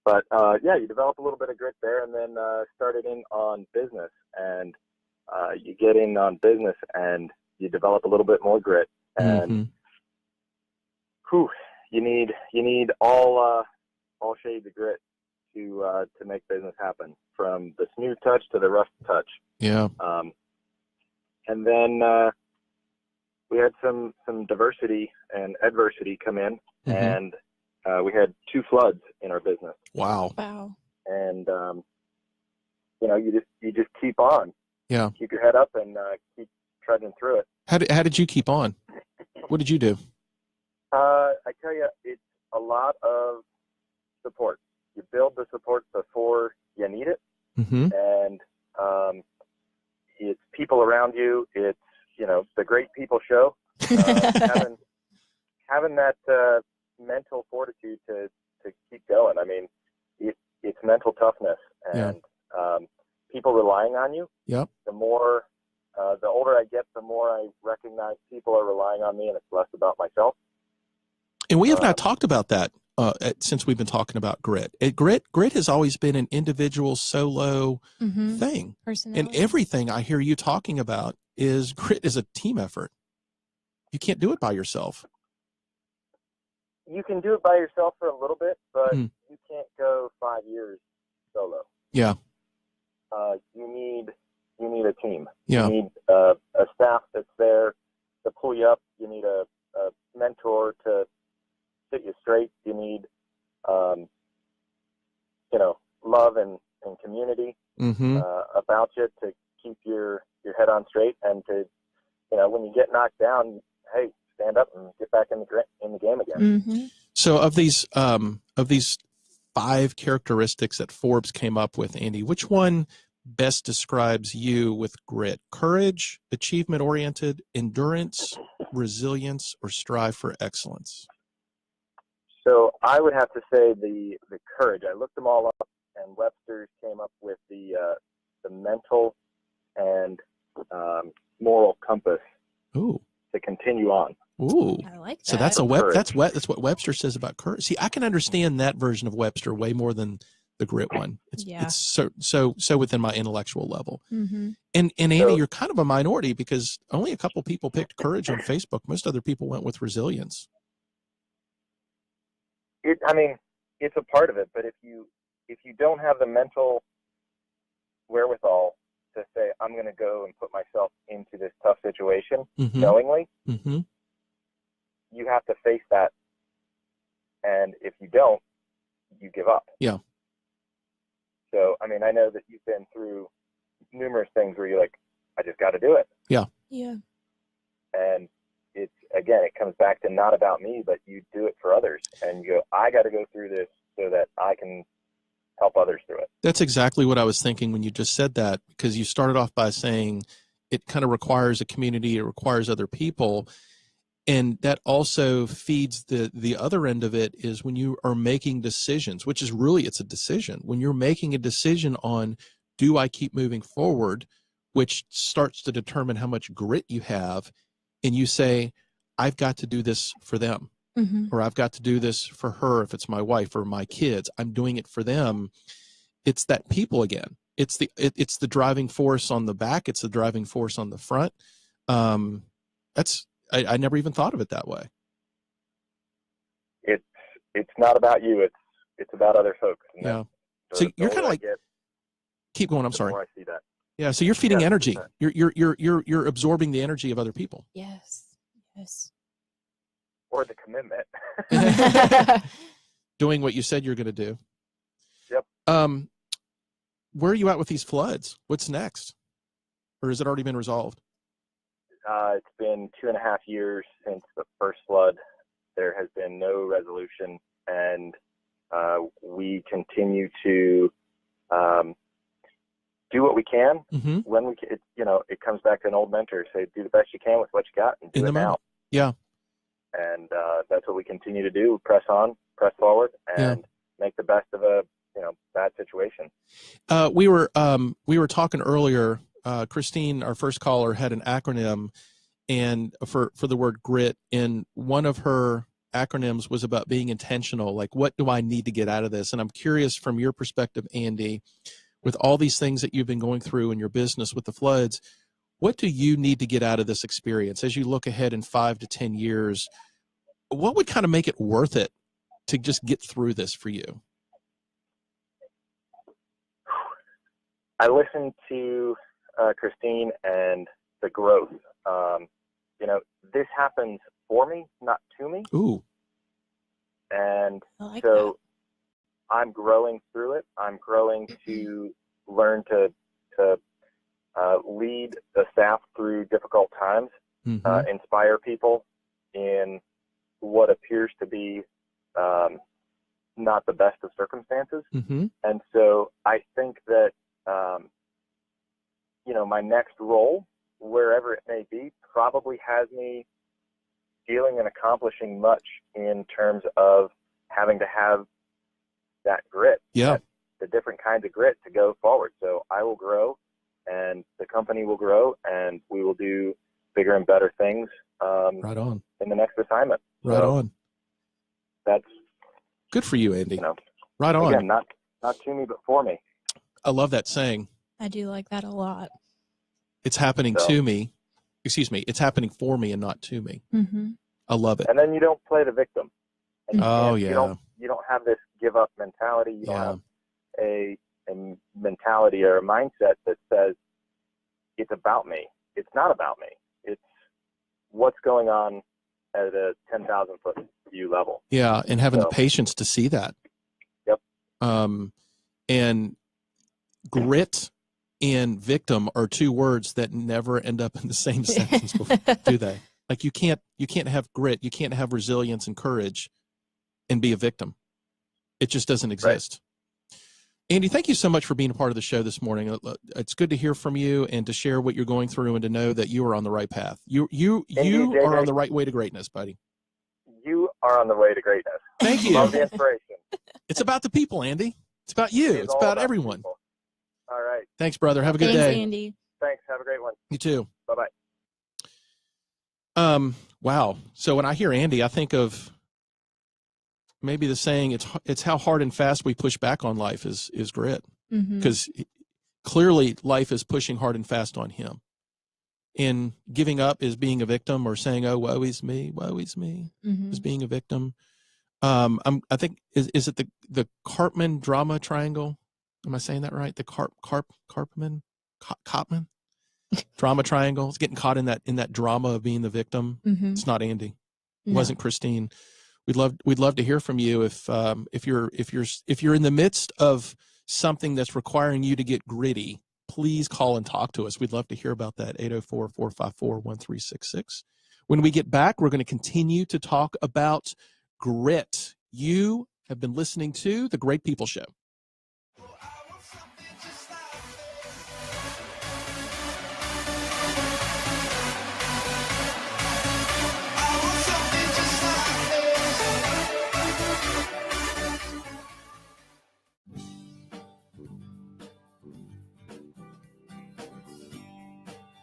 But yeah, you develop a little bit of grit there, and then started in on business, and you get in on business, and you develop a little bit more grit, and you need all shades of grit to make business happen, from the smooth touch to the rough touch. Yeah. And then we had some diversity and adversity come in, and we had 2 floods in our business. Wow. Wow. And you just keep on. Yeah. Keep your head up and keep trudging through it. How did you keep on? What did you do? I tell you, it's a lot of support. You build the support before you need it, Mm-hmm. and it's people around you. It's the great people show. Having that mental fortitude to keep going. I mean, it's mental toughness and people relying on you. Yep. The older I get, the more I recognize people are relying on me, and it's less about myself. And we have not talked about that since we've been talking about grit. Grit has always been an individual solo thing. Personality. And everything I hear you talking about is grit is a team effort. You can't do it by yourself. You can do it by yourself for a little bit, but you can't go 5 years solo. Yeah. You need a team. Yeah. You need a staff that's there to pull you up. You need a mentor to sit you straight. You need, love and community about you to keep your head on straight, and to, when you get knocked down, hey, stand up and get back in the game again. Mm-hmm. So of these 5 characteristics that Forbes came up with, Andy, which one best describes you with grit? Courage, achievement-oriented, endurance, resilience, or strive for excellence? So I would have to say the courage. I looked them all up, and Webster's came up with the mental and moral compass Ooh. to continue on. Ooh. I like that. So that's that's what Webster says about courage. See, I can understand that version of Webster way more than the grit one. It's so within my intellectual level. Mm-hmm. And Andy, you're kind of a minority because only a couple people picked courage on Facebook. Most other people went with resilience. It's a part of it, but if you don't have the mental wherewithal to say, I'm going to go and put myself into this tough situation knowingly, you have to face that. And if you don't, you give up. Yeah. So, I know that you've been through numerous things where you're like, I just got to do it. Yeah. Yeah. And it comes back to not about me, but you do it for others. And you go, I got to go through this so that I can help others through it. That's exactly what I was thinking when you just said that, because you started off by saying it kind of requires a community, it requires other people. And that also feeds the other end of it is when you are making decisions, which is really, it's a decision. When you're making a decision on, do I keep moving forward, which starts to determine how much grit you have. And you say, I've got to do this for them, or I've got to do this for her. If it's my wife or my kids, I'm doing it for them. It's that people again. It's the driving force on the back. It's the driving force on the front. I never even thought of it that way. It's not about you. It's about other folks. And yeah. So you're kind of like, keep going. I'm sorry. The more I see that. Yeah. So you're feeding energy. You're absorbing the energy of other people. Yes. Yes. Or the commitment. Doing what you said you're going to do. Yep. Where are you at with these floods? What's next? Or has it already been resolved? It's been 2.5 years since the first flood. There has been no resolution, and we continue to do what we can when we can. It comes back to an old mentor: say, do the best you can with what you got, and do it now. Yeah. And that's what we continue to do: press on, press forward, and make the best of a bad situation. We were talking earlier. Christine, our first caller, had an acronym and for the word grit, and one of her acronyms was about being intentional. Like, what do I need to get out of this? And I'm curious from your perspective, Andy, with all these things that you've been going through in your business with the floods, what do you need to get out of this experience as you look ahead in 5 to 10 years? What would kind of make it worth it to just get through this for you? I listened to Christine and the growth. This happens for me, not to me. Ooh. And I like so that. I'm growing through it. I'm growing to learn to lead the staff through difficult times, inspire people in what appears to be not the best of circumstances. And so I think that, my next role, wherever it may be, probably has me feeling and accomplishing much in terms of having to have that grit, the different kinds of grit to go forward. So I will grow, and the company will grow, and we will do bigger and better things right on in the next assignment. Right so on. That's good for you, Andy. Right on. Again, not to me, but for me. I love that saying. I do like that a lot. It's happening to me. Excuse me. It's happening for me and not to me. I love it. And then you don't play the victim. And you don't have this give up mentality. You don't have a mentality or a mindset that says it's about me. It's not about me. It's what's going on at a 10,000 foot view level. Yeah, and having the patience to see that. Yep. And grit and victim are two words that never end up in the same sentence, do they? Like you can't have grit, you can't have resilience and courage and be a victim. It just doesn't exist. Right. Andy, thank you so much for being a part of the show this morning. It's good to hear from you and to share what you're going through and to know that you are on the right path. You are on the right way to greatness, buddy. You are on the way to greatness. Thank you. Love the inspiration. It's about the people, Andy. It's about you. It's about everyone. People. All right. Thanks, brother. Have a good day. Thanks, Andy. Thanks. Have a great one. You too. Bye-bye. Wow. So when I hear Andy, I think of maybe the saying, it's how hard and fast we push back on life is grit. Because clearly life is pushing hard and fast on him. And giving up is being a victim, or saying, oh, woe is me, is being a victim. I think, is it the Karpman drama triangle? Am I saying that right? The Karpman drama triangle. It's getting caught in that drama of being the victim. It's not Andy. It wasn't Christine. We'd love to hear from you if you're in the midst of something that's requiring you to get gritty. Please call and talk to us. We'd love to hear about that. 804-454-1366. When we get back, we're going to continue to talk about grit. You have been listening to The Great People Show.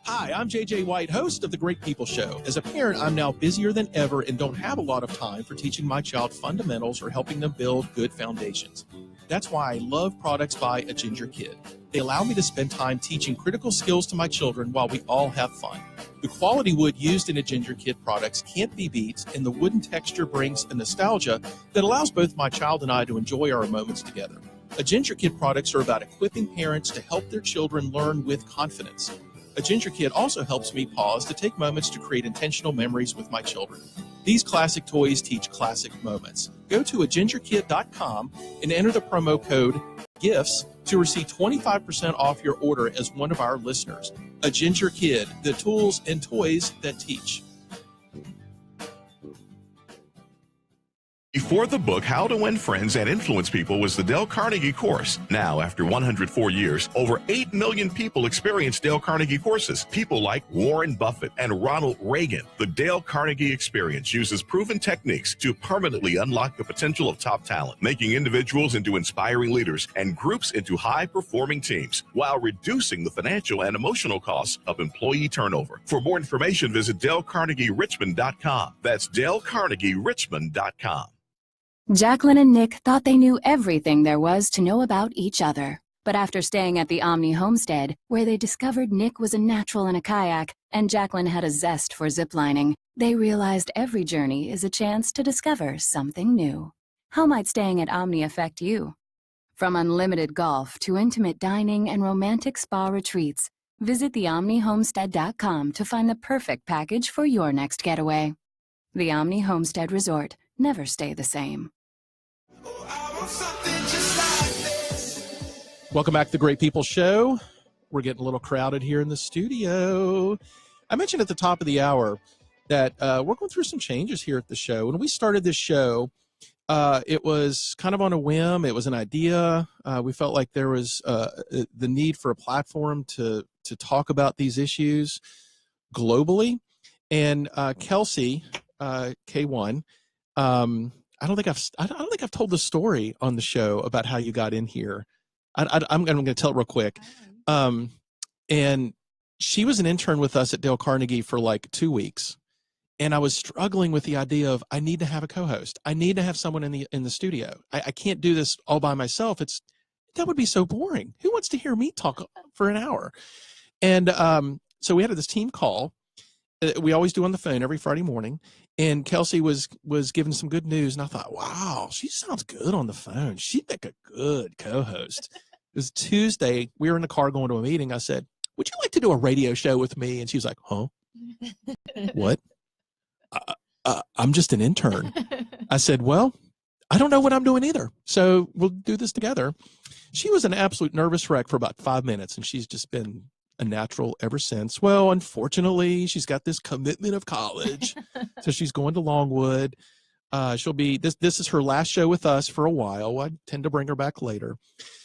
Hi, I'm JJ White, host of The Great People Show. As a parent, I'm now busier than ever and don't have a lot of time for teaching my child fundamentals or helping them build good foundations. That's why I love products by A Ginger Kid. They allow me to spend time teaching critical skills to my children while we all have fun. The quality wood used in A Ginger Kid products can't be beat, and the wooden texture brings a nostalgia that allows both my child and I to enjoy our moments together. A Ginger Kid products are about equipping parents to help their children learn with confidence. A Ginger Kid also helps me pause to take moments to create intentional memories with my children. These classic toys teach classic moments. Go to agingerkid.com and enter the promo code GIFTS to receive 25% off your order as one of our listeners. A Ginger Kid, the tools and toys that teach. Before the book, How to Win Friends and Influence People was the Dale Carnegie course. Now, after 104 years, over 8 million people experience Dale Carnegie courses. People like Warren Buffett and Ronald Reagan. The Dale Carnegie experience uses proven techniques to permanently unlock the potential of top talent, making individuals into inspiring leaders and groups into high-performing teams, while reducing the financial and emotional costs of employee turnover. For more information, visit DaleCarnegieRichmond.com. That's DaleCarnegieRichmond.com. Jacqueline and Nick thought they knew everything there was to know about each other. But after staying at the Omni homestead, where they discovered Nick was a natural in a kayak and Jacqueline had a zest for ziplining, they realized every journey is a chance to discover something new. How might staying at Omni affect you? From unlimited golf to intimate dining and romantic spa retreats, visit theomnihomestead.com to find the perfect package for your next getaway. The Omni Homestead Resort. Never stay the same. Welcome back to the Great People Show. We're getting a little crowded here in the studio. I mentioned at the top of the hour that we're going through some changes here at the show. When we started this show, it was kind of on a whim. It was an idea. We felt like there was the need for a platform to talk about these issues globally. And Kelsey, K1, I don't think I've told the story on the show about how you got in here. I'm going to tell it real quick. And she was an intern with us at Dale Carnegie for like 2 weeks. And I was struggling with the idea of, I need to have a co-host. I need to have someone in the studio. I can't do this all by myself. That would be so boring. Who wants to hear me talk for an hour? And so we had this team call. We always do on the phone every Friday morning. And Kelsey was giving some good news. And I thought, wow, she sounds good on the phone. She'd make a good co-host. It was Tuesday. We were in the car going to a meeting. I said, would you like to do a radio show with me? And she was like, huh? What? I'm just an intern. I said, well, I don't know what I'm doing either. So we'll do this together. She was an absolute nervous wreck for about 5 minutes, and she's just been a natural ever since. Well, unfortunately, she's got this commitment of college. So she's going to Longwood. She'll be, this is her last show with us for a while. I tend to bring her back later.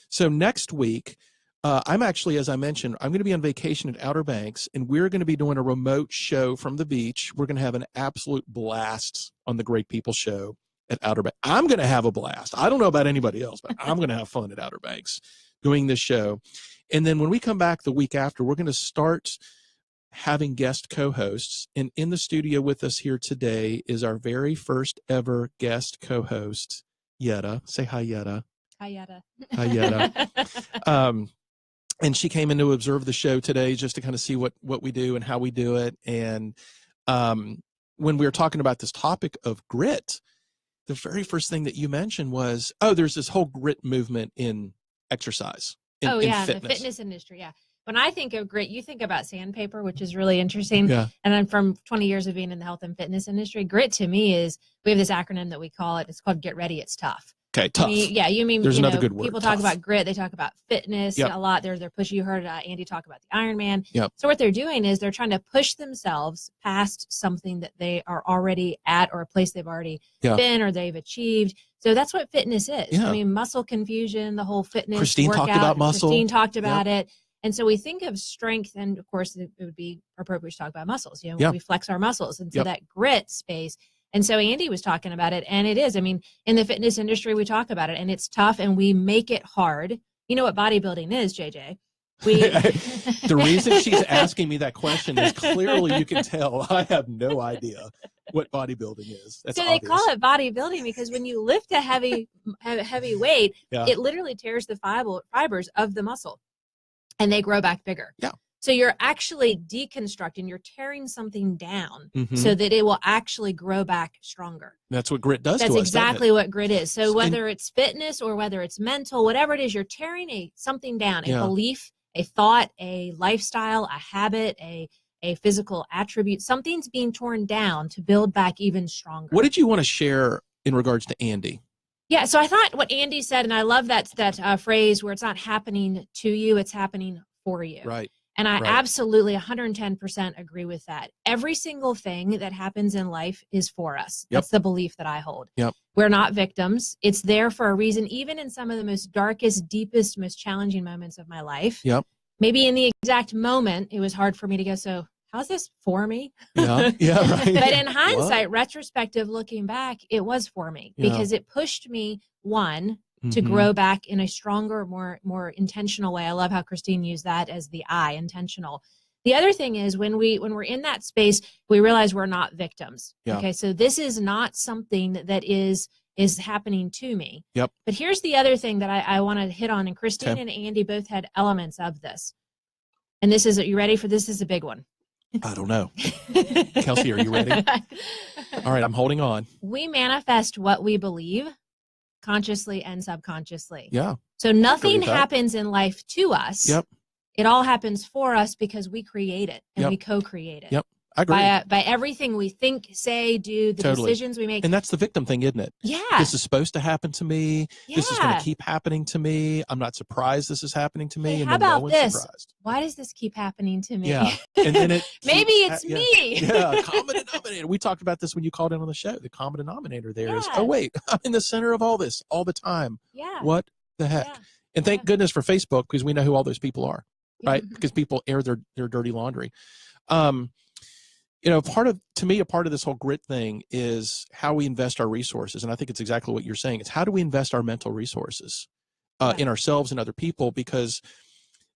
So next week, I'm actually, as I mentioned, I'm going to be on vacation at Outer Banks, and we're going to be doing a remote show from the beach. We're going to have an absolute blast on the Great People Show at Outer Banks. I'm going to have a blast. I don't know about anybody else, but I'm going to have fun at Outer Banks doing this show. And then when we come back the week after, we're going to start having guest co-hosts. And in the studio with us here today is our very first ever guest co-host, Yetta. Say hi, Yetta. Hi, Yetta. Hi, Yetta. And she came in to observe the show today just to kind of see what we do and how we do it. And when we were talking about this topic of grit, the very first thing that you mentioned was, there's this whole grit movement in exercise. In fitness. The fitness industry. Yeah. When I think of grit, you think about sandpaper, which is really interesting. Yeah. And then from 20 years of being in the health and fitness industry, grit to me is, we have this acronym that we call it. It's called Get Ready, It's Tough. Okay, tough. You mean there's another good word. People tough. talk about grit. They talk about fitness a lot. They're pushing. You heard Andy talk about the Ironman. Yep. So what they're doing is they're trying to push themselves past something that they are already at, or a place they've already been or they've achieved. So that's what fitness is. Yeah. I mean, muscle confusion, the whole fitness Christine workout. talked about muscle. Christine talked about it. And so we think of strength, and of course it would be appropriate to talk about muscles, when we flex our muscles. And so that grit space. And so Andy was talking about it, and it is. I mean, in the fitness industry, we talk about it, and it's tough, and we make it hard. You know what bodybuilding is, JJ? The reason she's asking me that question is clearly you can tell I have no idea what bodybuilding is. That's so obvious. They call it bodybuilding because when you lift a heavy weight, it literally tears the fibers of the muscle, and they grow back bigger. Yeah. So you're actually deconstructing, you're tearing something down so that it will actually grow back stronger. That's what grit does to us. That's exactly what grit is. So whether it's fitness or whether it's mental, whatever it is, you're tearing something down, a belief, a thought, a lifestyle, a habit, a physical attribute. Something's being torn down to build back even stronger. What did you want to share in regards to Andy? Yeah, so I thought what Andy said, and I love that phrase where it's not happening to you, it's happening for you. Right. And I absolutely 110% agree with that. Every single thing that happens in life is for us. That's the belief that I hold. Yep. We're not victims. It's there for a reason, even in some of the most darkest, deepest, most challenging moments of my life. Yep. Maybe in the exact moment, it was hard for me to go, so how's this for me? Yeah, right. But in hindsight, retrospective, looking back, it was for me because it pushed me, to grow back in a stronger, more intentional way. I love how Christine used that as the I, intentional. The other thing is when we're in that space, we realize we're not victims. Yeah. Okay, so this is not something that is happening to me. Yep. But here's the other thing that I want to hit on, and Christine and Andy both had elements of this. And this is, are you ready for this? This is a big one. I don't know. Kelsey, are you ready? All right, I'm holding on. We manifest what we believe, consciously and subconsciously. Yeah. So nothing happens in life to us. Yep. It all happens for us because we create it and we co-create it. Yep. I agree. by everything we think, say, do, the Totally. decisions we make. And that's the victim thing, isn't it? Yeah. This is supposed to happen to me. This is going Yeah. to keep happening to me. I'm not surprised this is happening to me. Hey, and how then no about one's this? surprised. Why does this keep happening to me? Yeah. And then it Maybe keeps- it's yeah. me. Yeah, common denominator. We talked about this when you called in on the show. The common denominator there is, Yeah. oh, wait, I'm in the center of all this all the time. Yeah. What the heck? Yeah. And thank goodness for Facebook, because we know who all those people are, right? Yeah. Because people air their dirty laundry. You know, to me, a part of this whole grit thing is how we invest our resources. And I think it's exactly what you're saying. It's how do we invest our mental resources in ourselves and other people? Because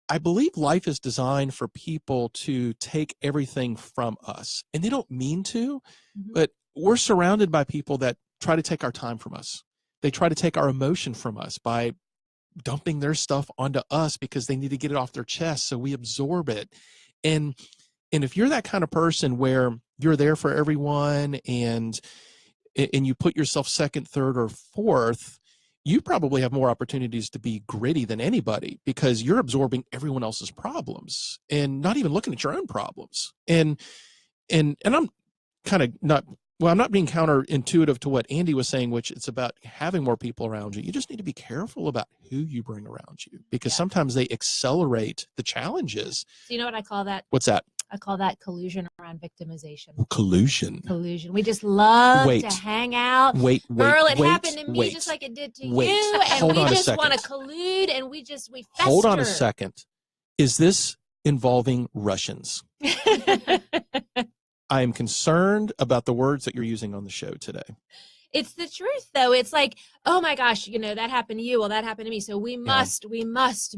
I believe life is designed for people to take everything from us. And they don't mean to, but we're surrounded by people that try to take our time from us. They try to take our emotion from us by dumping their stuff onto us because they need to get it off their chest. So we absorb it. And if you're that kind of person where you're there for everyone and you put yourself second, third, or fourth, you probably have more opportunities to be gritty than anybody because you're absorbing everyone else's problems and not even looking at your own problems. And I'm kind of not, well, I'm not being counterintuitive to what Andy was saying, which it's about having more people around you. You just need to be careful about who you bring around you because sometimes they accelerate the challenges. So you know what I call that? What's that? I call that collusion around victimization. Collusion. Collusion. We just love Wait. to hang out. Wait, Girl, it wait, happened to me wait. just like it did to Wait. you. And Hold we on a just want to second. collude and we fester. Hold on a second. Is this involving Russians? I am concerned about the words that you're using on the show today. It's the truth, though. It's like, oh my gosh, you know, that happened to you. Well, that happened to me. So we must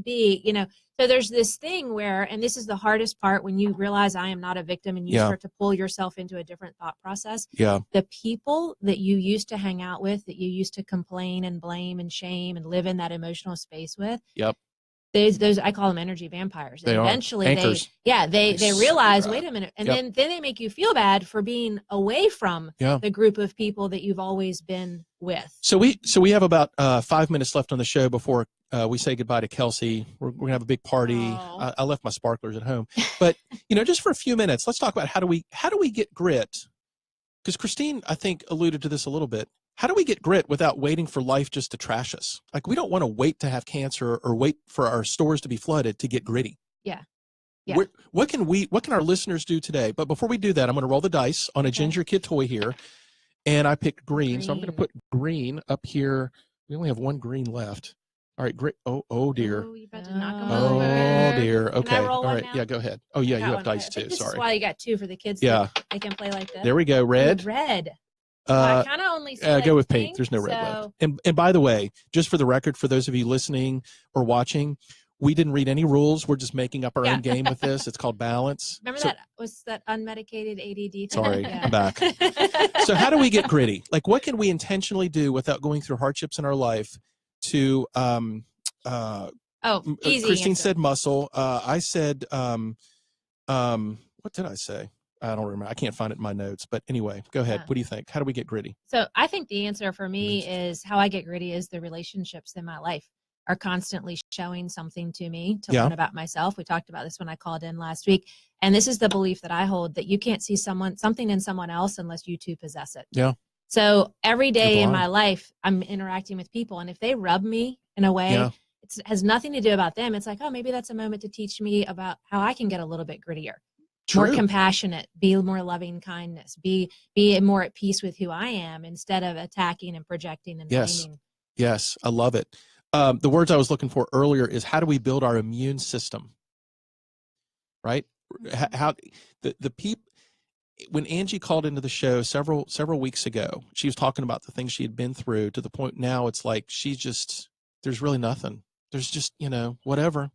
be, you know. So there's this thing where, and this is the hardest part when you realize I am not a victim and you start to pull yourself into a different thought process. Yeah. The people that you used to hang out with, that you used to complain and blame and shame and live in that emotional space with. Yep. Those I call them energy vampires. They and are. eventually Anchors. they realize, suck you wait a minute, and Yep. then they make you feel bad for being away from the group of people that you've always been with. So we have about 5 minutes left on the show before we say goodbye to Kelsey. We're gonna have a big party. I left my sparklers at home, but you know, just for a few minutes, let's talk about how do we get grit? Because Christine, I think, alluded to this a little bit. How do we get grit without waiting for life just to trash us? Like, we don't want to wait to have cancer or wait for our stores to be flooded to get gritty. Yeah. Yeah. What can our listeners do today? But before we do that, I'm going to roll the dice on a Ginger Kid toy here. And I picked green. So I'm going to put green up here. We only have one green left. All right, great. Oh dear. Oh, you about to knock 'em Oh over. dear. Can I Okay. roll All one right. now? Yeah, go ahead. Oh yeah, you have dice I think too. this Sorry. is why you got two for the kids. Yeah. So they can play like this. There we go. Red. Red. I kind of only said Go with pink. There's no red left. And by the way, just for the record, for those of you listening or watching, we didn't read any rules. We're just making up our own game with this. It's called balance. Remember So- that was that unmedicated ADD thing? Sorry, Yeah. I'm back. So how do we get gritty? Like, what can we intentionally do without going through hardships in our life to easy Christine answer. said muscle. I said what did I say? I don't remember. I can't find it in my notes. But anyway, go ahead. Yeah. What do you think? How do we get gritty? So I think the answer for me is how I get gritty is the relationships in my life are constantly showing something to me to learn about myself. We talked about this when I called in last week. And this is the belief that I hold, that you can't see something in someone else unless you too possess it. Yeah. So every day in blind. my life, I'm interacting with people. And if they rub me in a way, it has nothing to do about them. It's like, oh, maybe that's a moment to teach me about how I can get a little bit grittier. True. More compassionate, be more loving kindness, be more at peace with who I am instead of attacking and projecting and blaming. Yes, I love it. The words I was looking for earlier is how do we build our immune system? Right? How the people, when Angie called into the show several weeks ago, she was talking about the things she had been through to the point now it's like there's really nothing. There's just, whatever.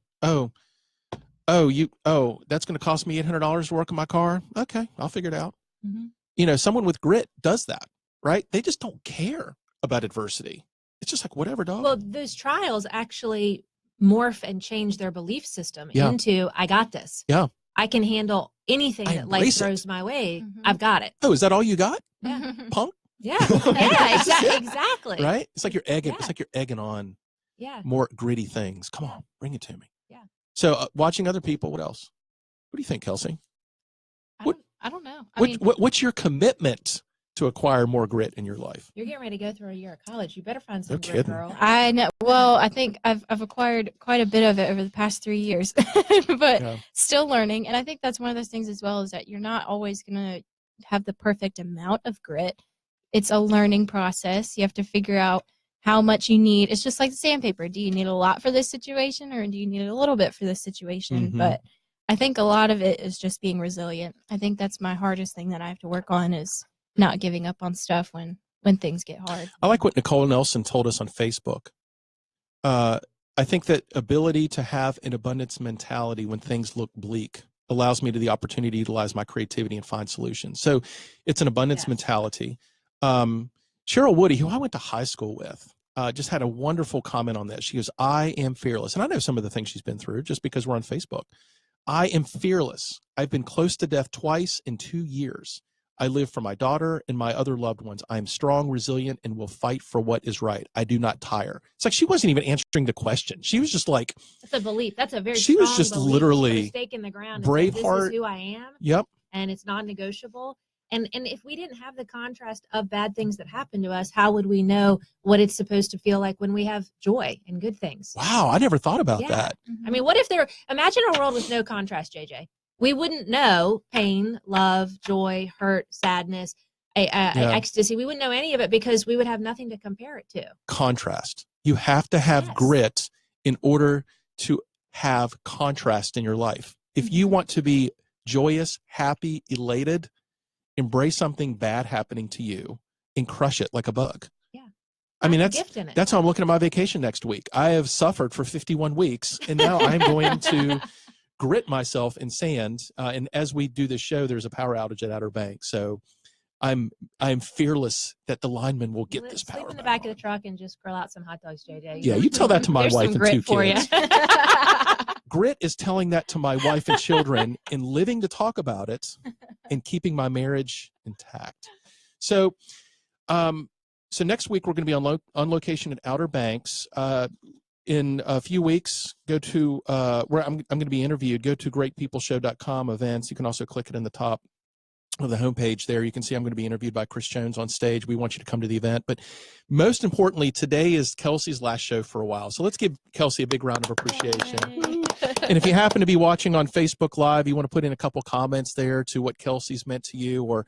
That's going to cost me $800 to work on my car. Okay, I'll figure it out. Mm-hmm. Someone with grit does that, right? They just don't care about adversity. It's just like, whatever, dog. Well, those trials actually morph and change their belief system into, I got this. Yeah. I can handle anything that life throws my way. I've got it. Oh, is that all you got? Yeah. Punk? Yeah. Yeah, exactly. Right? It's like you're egging. It's like you're egging on more gritty things. Come on, bring it to me. Yeah. So watching other people, what else? What do you think, Kelsey? I don't know. What's your commitment to acquire more grit in your life? You're getting ready to go through a year of college. You better find some No grit, kidding. girl. I know. Well, I think I've acquired quite a bit of it over the past 3 years, but still learning. And I think that's one of those things as well, is that you're not always going to have the perfect amount of grit. It's a learning process. You have to figure out how much you need. It's just like the sandpaper. Do you need a lot for this situation, or do you need a little bit for this situation? Mm-hmm. But I think a lot of it is just being resilient. I think that's my hardest thing that I have to work on, is not giving up on stuff when things get hard. I like what Nicole Nelson told us on Facebook. I think that ability to have an abundance mentality when things look bleak allows me the opportunity to utilize my creativity and find solutions. So it's an abundance mentality. Cheryl Woody, who I went to high school with, just had a wonderful comment on this. She goes, I am fearless. And I know some of the things she's been through just because we're on Facebook. I am fearless. I've been close to death twice in 2 years. I live for my daughter and my other loved ones. I am strong, resilient, and will fight for what is right. I do not tire. It's like she wasn't even answering the question. She was just like, that's a belief. That's a very she strong was just belief. literally She put a stake in the ground. Braveheart. This is who I am. Yep. And it's non-negotiable. And if we didn't have the contrast of bad things that happen to us, how would we know what it's supposed to feel like when we have joy and good things? Wow, I never thought about that. I mean, what if imagine a world with no contrast, JJ? We wouldn't know pain, love, joy, hurt, sadness, ecstasy. We wouldn't know any of it because we would have nothing to compare it to. Contrast. You have to have grit in order to have contrast in your life. If you want to be joyous, happy, elated, embrace something bad happening to you and crush it like a bug. Yeah. I mean, that's how I'm looking at my vacation next week. I have suffered for 51 weeks, and now I'm going to grit myself in sand. And as we do this show, there's a power outage at Outer Banks. So I'm fearless that the lineman will get this power. Sleep in the back of the truck and just grill out some hot dogs, JJ. Yeah, you tell that to my wife and 2 for kids. Grit is telling that to my wife and children and living to talk about it and keeping my marriage intact. So, so next week we're going to be on location at Outer Banks. In a few weeks, go to where I'm going to be interviewed. Go to greatpeopleshow.com events. You can also click it in the top of the homepage there. You can see I'm going to be interviewed by Chris Jones on stage. We want you to come to the event. But most importantly, today is Kelsey's last show for a while. So let's give Kelsey a big round of appreciation. And if you happen to be watching on Facebook Live, you want to put in a couple comments there to what Kelsey's meant to you, or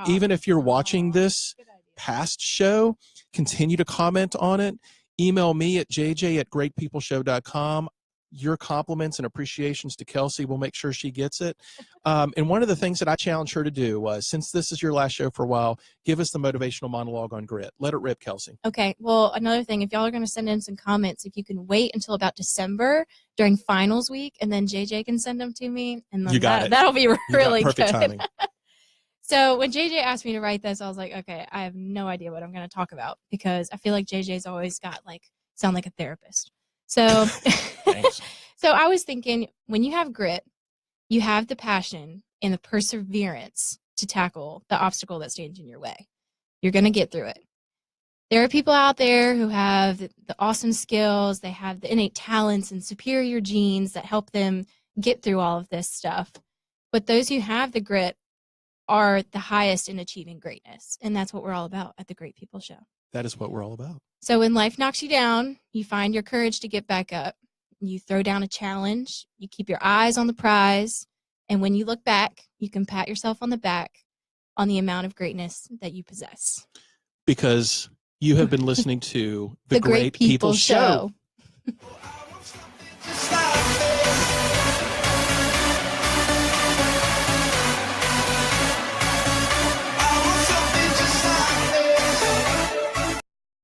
even if you're watching this past show, continue to comment on it. Email me at jj@greatpeopleshow.com. Your compliments and appreciations to Kelsey. We'll make sure she gets it. And one of the things that I challenged her to do was, since this is your last show for a while, give us the motivational monologue on grit. Let it rip, Kelsey. Okay. Well, another thing, if y'all are going to send in some comments, if you can wait until about December during finals week, and then JJ can send them to me, and then that'll be really perfect good. Timing. So when JJ asked me to write this, I was like, okay, I have no idea what I'm going to talk about, because I feel like JJ's always got sound like a therapist. So, so I was thinking, when you have grit, you have the passion and the perseverance to tackle the obstacle that stands in your way. You're going to get through it. There are people out there who have the awesome skills. They have the innate talents and superior genes that help them get through all of this stuff. But those who have the grit are the highest in achieving greatness. And that's what we're all about at the Great People Show. That is what we're all about. So when life knocks you down, you find your courage to get back up. You throw down a challenge. You keep your eyes on the prize. And when you look back, you can pat yourself on the back on the amount of greatness that you possess. Because you have been listening to The Great People Show.